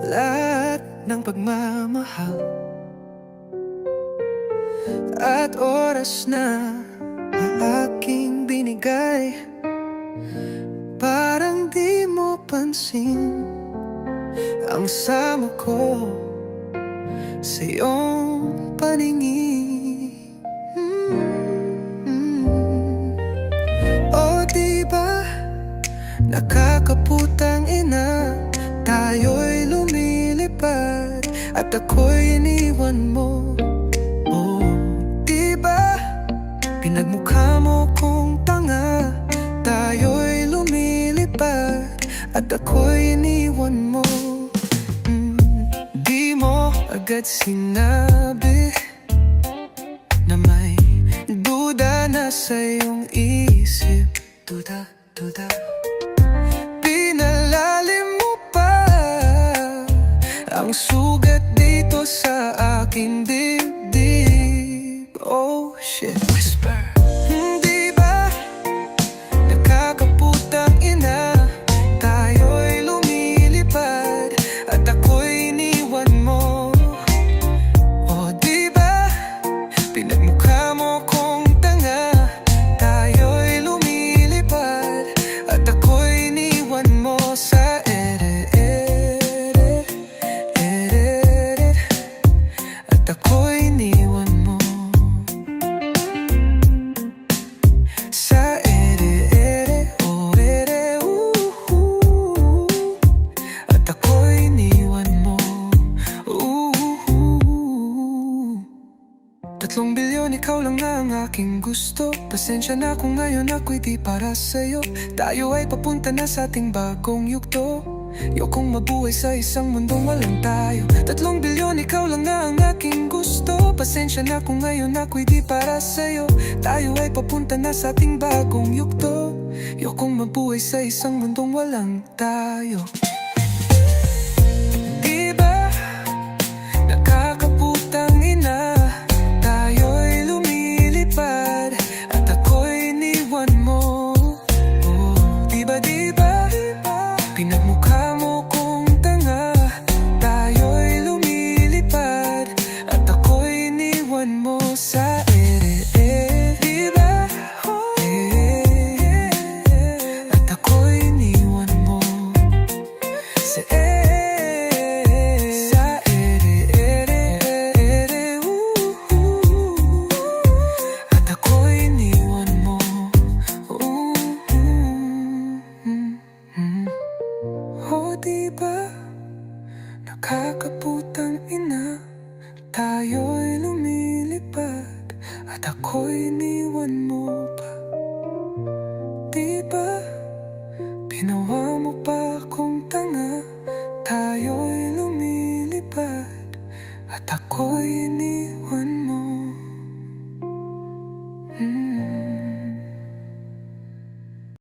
lahat ng pagmamahal at oras na aking binigay. Parang di mo pansin ang sama ko sa iyong paningin. O diba, nakakaputang ina, tayo'y lumilipad at ako'y iniwan mo. O diba, pinagmukha mo kong tanga, tayo'y lumilipad at ako'y iniwan mo. Di mo agad sinabi na may duda na sa iyong isip. Duda, duda. Pinalalim mo pa ang sugat dito sa aking dibdib. Oh shit, whisper. Di ba nakakaputang ina, tayo'y lumilipad at ako'y iniwan mo. O di ba pinagmukha mo kong tanga, tayo'y lumilipad at ako'y iniwan mo sa ere-ere, ere-ere, at ako'y iniwan mo sa ere-ere, oh ere, at ako'y iniwan mo. 3 bilyon, ikaw lang na ang aking gusto. Pasensya na kung ngayon ako'y di para sa'yo. Tayo ay papunta na sa ating bagong yugto. Ayokong mabuhay sa isang mundong walang tayo. 3 bilyon, ikaw lang na ang aking gusto. Pasensya na kung ngayon ako'y di para sa'yo. Tayo ay papunta na sa ating bagong yugto. Ayokong mabuhay sa isang mundong walang tayo. Diba, nakakaputang ina, tayo'y lumilipad at ako'y iniwan mo. Oh, diba, diba, pinagmukha mo kong tanga, tayo'y lumilipad at ako'y iniwan mo sa ere-ere. Diba, at ako'y iniwan mo sa ere-ere, at ako'y iniwan mo. O diba, nakakaputang ina, tayo'y lumilipad at ako'y iniwan mo pa. Diba, ginawa mo pa akong tanga, tayo'y lumilipad at ako'y iniwan